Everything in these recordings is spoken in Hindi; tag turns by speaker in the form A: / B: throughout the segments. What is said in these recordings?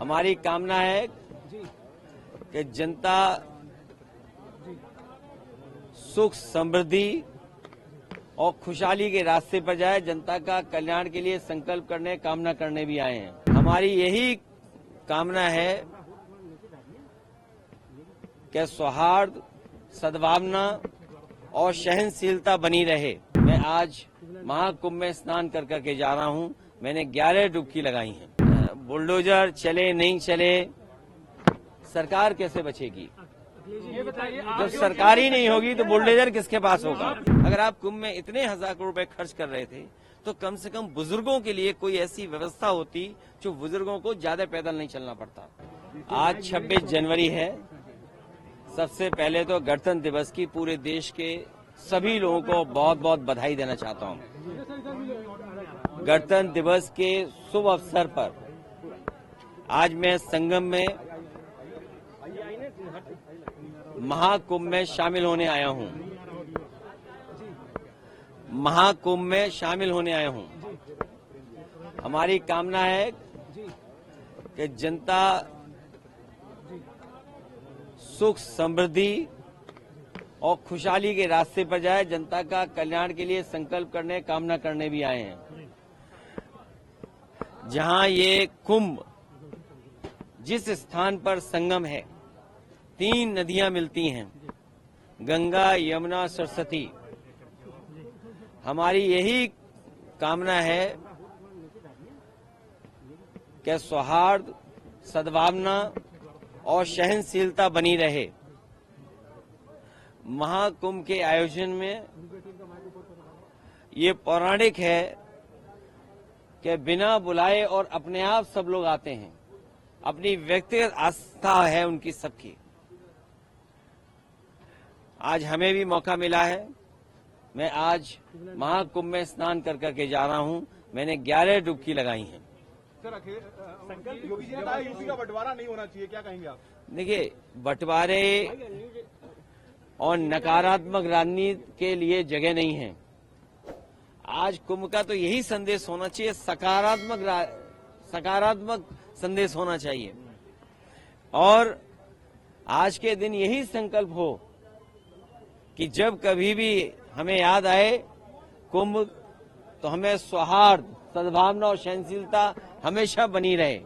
A: हमारी कामना है कि जनता सुख समृद्धि और खुशहाली के रास्ते पर जाए। जनता का कल्याण के लिए संकल्प करने, कामना करने भी आए हैं। हमारी यही कामना है कि सौहार्द, सद्भावना और सहनशीलता बनी रहे। मैं आज महाकुंभ में स्नान कर करके जा रहा हूं। मैंने 11 डुबकी लगाई हैं। बुलडोजर चले नहीं चले, सरकार कैसे बचेगी? जब सरकार ही नहीं होगी तो बुलडोजर किसके पास होगा? अगर आप कुंभ में इतने हजार करोड़ रुपए खर्च कर रहे थे तो कम से कम बुजुर्गों के लिए कोई ऐसी व्यवस्था होती जो बुजुर्गों को ज्यादा पैदल नहीं चलना पड़ता। आज 26 जनवरी है। सबसे पहले तो गणतंत्र दिवस की पूरे देश के सभी लोगों को बहुत बहुत बधाई देना चाहता हूं। गणतंत्र दिवस के शुभ अवसर पर आज मैं संगम में महाकुंभ में शामिल होने आया हूं। महाकुंभ में शामिल होने आया हूं। हमारी कामना है कि जनता सुख समृद्धि और खुशहाली के रास्ते पर जाए। जनता का कल्याण के लिए संकल्प करने, कामना करने भी आए हैं। जहां ये कुंभ, जिस स्थान पर संगम है, 3 नदियां मिलती हैं, गंगा, यमुना, सरस्वती। हमारी यही कामना है कि सौहार्द, सद्भावना और सहनशीलता बनी रहे। महाकुंभ के आयोजन में ये पौराणिक है कि बिना बुलाए और अपने आप सब लोग आते हैं। अपनी व्यक्तिगत आस्था है उनकी सबकी। आज हमें भी मौका मिला है। मैं आज महाकुंभ में स्नान कर करके जा रहा हूं। मैंने 11 डुबकी लगाई हैं।
B: सर, योगी जी ने कहा यूपी का बंटवारा नहीं होना चाहिए, क्या कहेंगे आप?
A: देखिए, बंटवारे और नकारात्मक राजनीति के लिए जगह नहीं है। आज कुंभ का तो यही संदेश होना चाहिए, सकारात्मक संदेश होना चाहिए। और आज के दिन यही संकल्प हो कि जब कभी भी हमें याद आए कुंभ, तो हमें सौहार्द, सद्भावना और सहनशीलता हमेशा बनी रहे।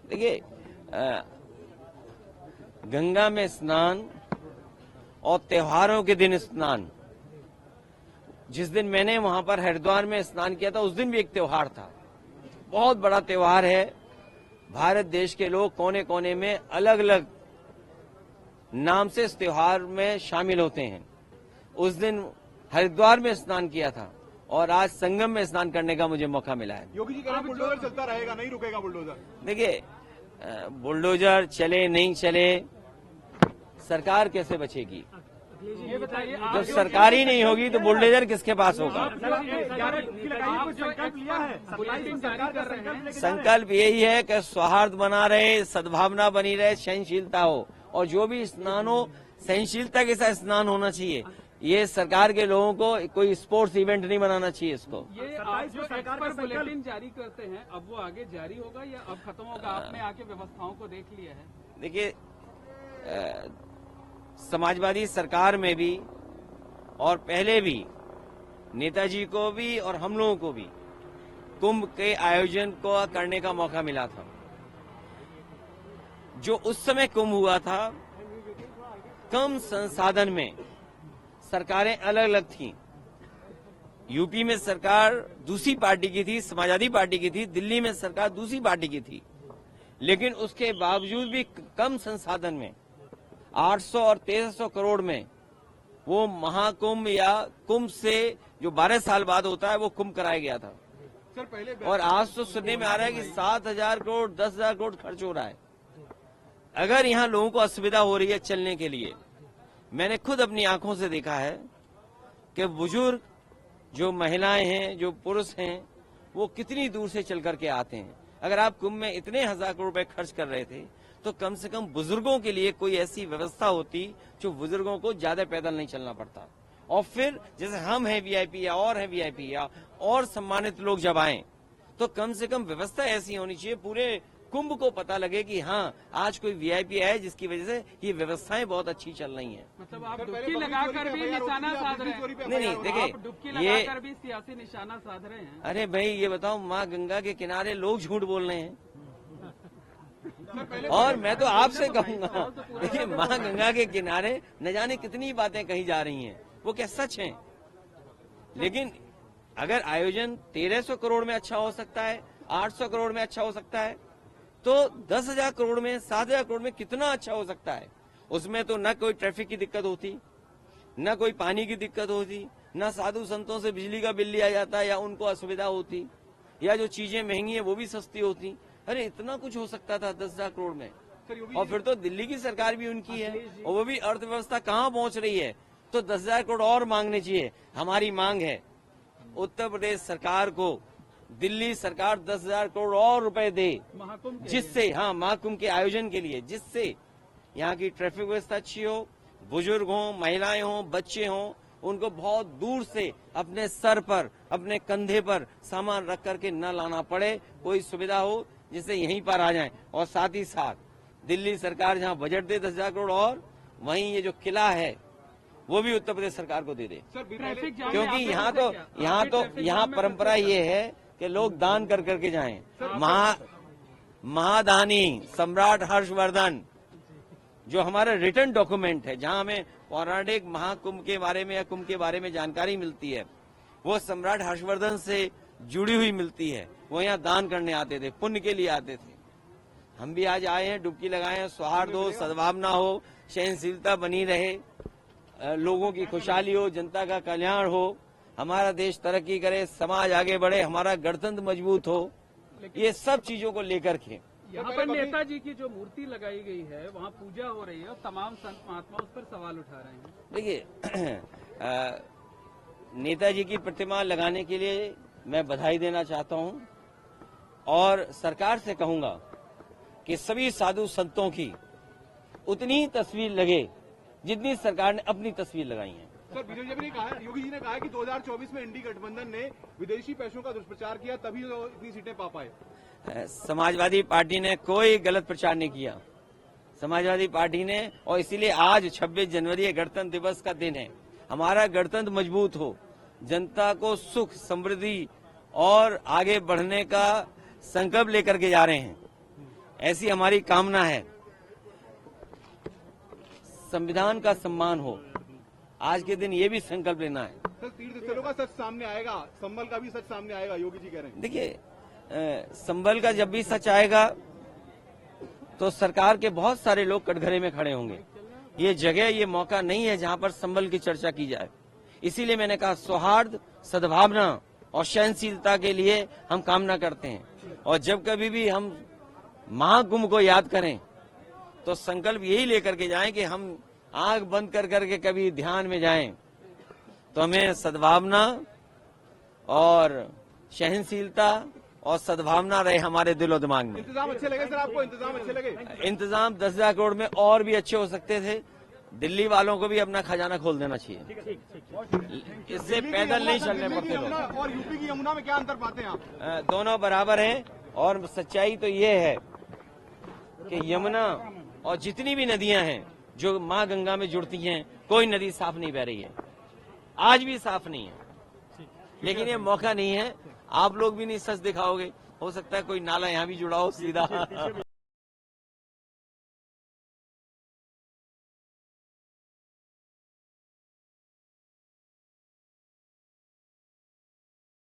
A: देखिए, गंगा में स्नान और त्योहारों के दिन स्नान, जिस दिन मैंने वहां पर हरिद्वार में स्नान किया था उस दिन भी एक त्योहार था। बहुत बड़ा त्योहार है। भारत देश के लोग कोने कोने में अलग अलग नाम से इस त्योहार में शामिल होते हैं। उस दिन हरिद्वार में स्नान किया था और आज संगम में स्नान करने का मुझे मौका मिला है।
B: योगी जी कह रहे हैं बुलडोजर चलता रहेगा, नहीं रुकेगा बुलडोजर।
A: देखिए, बुलडोजर चले नहीं चले, सरकार कैसे बचेगी? जब सरकार ही नहीं होगी तो बुलडोजर किसके पास होगा? संकल्प यही है कि सौहार्द बना रहे, सद्भावना बनी रहे, सहनशीलता हो, और जो भी स्नान हो सहनशीलता के साथ स्नान होना चाहिए। ये सरकार के लोगों को कोई स्पोर्ट्स इवेंट नहीं बनाना चाहिए इसको।
C: ये आप जो सरकार पर बुलेटिन जारी करते हैं, अब वो आगे जारी होगा या अब खत्म होगा? आपने आके व्यवस्थाओं को देख लिया है?
A: देखिए, समाजवादी सरकार में भी और पहले भी नेताजी को भी और हम लोगों को भी कुंभ के आयोजन को करने का मौका मिला था। जो उस समय कुंभ हुआ था, कम संसाधन में सरकारें अलग अलग थीं। यूपी में सरकार दूसरी पार्टी की थी, समाजवादी पार्टी की थी। दिल्ली में सरकार दूसरी पार्टी की थी। लेकिन उसके बावजूद भी कम संसाधन में 800 और 1300 करोड़ में वो महाकुंभ या कुंभ से जो 12 साल बाद होता है वो कुंभ कराया गया था।
B: सर, पहले
A: और आज तो सुनने में आ रहा है कि 7,000 करोड़ 10,000 करोड़ खर्च हो रहा है। अगर यहाँ लोगों को असुविधा हो रही है चलने के लिए, मैंने खुद अपनी आंखों से देखा है कि बुजुर्ग, जो महिलाएं हैं, जो पुरुष हैं, वो कितनी दूर से चल करके आते हैं। अगर आप कुंभ में इतने हजार करोड़ रुपए खर्च कर रहे थे तो कम से कम बुजुर्गों के लिए कोई ऐसी व्यवस्था होती जो बुजुर्गों को ज्यादा पैदल नहीं चलना पड़ता। और फिर जैसे हम हैं वीआईपी या और हैं वीआईपी या और सम्मानित लोग जब आए तो कम से कम व्यवस्था ऐसी होनी चाहिए, पूरे कुंभ को पता लगे कि हाँ आज कोई वीआईपी है जिसकी वजह से ये व्यवस्थाएं बहुत अच्छी चल रही हैं।
C: मतलब आप डुबकी लगाकर भी निशाना साध रहे हैं।
A: नहीं
C: आप डुबकी
A: देखिए ये
C: लगाकर भी सियासी निशाना साध रहे हैं।
A: अरे भाई ये बताओ, माँ गंगा के किनारे लोग झूठ बोल रहे हैं और मैं तो आपसे कहूंगा देखिए माँ गंगा के किनारे न जाने कितनी बातें कही जा रही हैं, वो क्या सच हैं? लेकिन अगर आयोजन 1300 करोड़ में अच्छा हो सकता है, 800 करोड़ में अच्छा हो सकता है, तो 10,000 करोड़ में 7,000 करोड़ में कितना अच्छा हो सकता है। उसमें तो न कोई ट्रैफिक की दिक्कत होती, न कोई पानी की दिक्कत होती, न साधु संतों से बिजली का बिल लिया जाता या उनको असुविधा होती, या जो चीजें महंगी है वो भी सस्ती होती। अरे इतना कुछ हो सकता था 10,000 करोड़ में। और फिर तो दिल्ली की सरकार भी उनकी है और वो भी अर्थव्यवस्था कहाँ पहुंच रही है, तो 10,000 करोड़ और मांगने चाहिए। हमारी मांग है उत्तर प्रदेश सरकार को दिल्ली सरकार 10,000 करोड़ और रुपए दे, जिससे हाँ महाकुंभ के आयोजन के लिए, जिससे यहाँ की ट्रैफिक व्यवस्था अच्छी हो, बुजुर्ग हों, महिलाएं हों, बच्चे हों, उनको बहुत दूर से अपने सर पर, अपने कंधे पर सामान रख करके न लाना पड़े, कोई सुविधा हो जिससे यहीं पर आ जाएं। और साथ ही साथ दिल्ली सरकार जहाँ बजट दे 10,000 करोड़, और वहीं ये जो किला है वो भी उत्तर प्रदेश सरकार को दे दे, क्योंकि यहाँ परंपरा ये है कि लोग दान कर करके जाएं। महादानी सम्राट हर्षवर्धन जो हमारा रिटर्न डॉक्यूमेंट है, जहां हमें पौराणिक महाकुंभ के बारे में या कुंभ के बारे में जानकारी मिलती है, वो सम्राट हर्षवर्धन से जुड़ी हुई मिलती है। वो यहाँ दान करने आते थे, पुण्य के लिए आते थे। हम भी आज आए हैं, डुबकी लगाए हैं, सौहार्द हो, सद्भावना हो, सहनशीलता बनी रहे, लोगों की खुशहाली हो, जनता का कल्याण हो, हमारा देश तरक्की करे, समाज आगे बढ़े, हमारा गणतंत्र मजबूत हो, ये सब चीजों को लेकर के
C: यहाँ पर नेताजी की जो मूर्ति लगाई गई है वहाँ पूजा हो रही है और तमाम संत महात्मा उस पर सवाल उठा रहे हैं।
A: देखिए नेताजी की प्रतिमा लगाने के लिए मैं बधाई देना चाहता हूँ और सरकार से कहूंगा कि सभी साधु संतों की उतनी ही तस्वीर लगे जितनी सरकार ने अपनी तस्वीर लगाई है।
B: सर योगी जी ने कहा है कि 2024 में इंडी गठबंधन ने विदेशी पैसों का दुष्प्रचार किया, तभी तो इतनी सीटें पा पाए।
A: समाजवादी पार्टी ने कोई गलत प्रचार नहीं किया। समाजवादी पार्टी ने, और इसीलिए आज 26 जनवरी गणतंत्र दिवस का दिन है, हमारा गणतंत्र मजबूत हो, जनता को सुख समृद्धि और आगे बढ़ने का संकल्प लेकर के जा रहे हैं, ऐसी हमारी कामना है। संविधान का सम्मान हो, आज के दिन ये भी संकल्प लेना है।
B: सर तीर्थ स्थलों का सच सामने आएगा, संभल का भी सच सामने आएगा, योगी जी कह रहे हैं।
A: देखिए संभल का जब भी सच आएगा तो सरकार के बहुत सारे लोग कटघरे में खड़े होंगे। ये जगह, ये मौका नहीं है जहां पर संभल की चर्चा की जाए। इसीलिए मैंने कहा सौहार्द, सद्भावना और सहनशीलता के लिए हम कामना करते हैं। और जब कभी भी हम महाकुंभ को याद करें तो संकल्प यही लेकर के जाएं कि हम आंख बंद कर करके कभी ध्यान में जाएं तो हमें सद्भावना और सहनशीलता और सद्भावना रहे हमारे दिलो दिमाग में।
B: इंतजाम अच्छे लगे सर आपको? इंतजाम अच्छे लगे?
A: इंतजाम 10,000 करोड़ में और भी अच्छे हो सकते थे। दिल्ली वालों को भी अपना खजाना खोल देना चाहिए। इससे पैदल नहीं चलने पड़ते लोग।
B: और यूपी की यमुना में क्या अंतर पाते हैं आप?
A: दोनों बराबर हैं और सच्चाई तो ये है कि यमुना और जितनी भी नदियां हैं जो माँ गंगा में जुड़ती हैं, कोई नदी साफ नहीं बह रही है, आज भी साफ नहीं है। लेकिन ये मौका नहीं है, आप लोग भी नहीं सच दिखाओगे, हो सकता है कोई नाला यहाँ भी जुड़ा हो सीधा।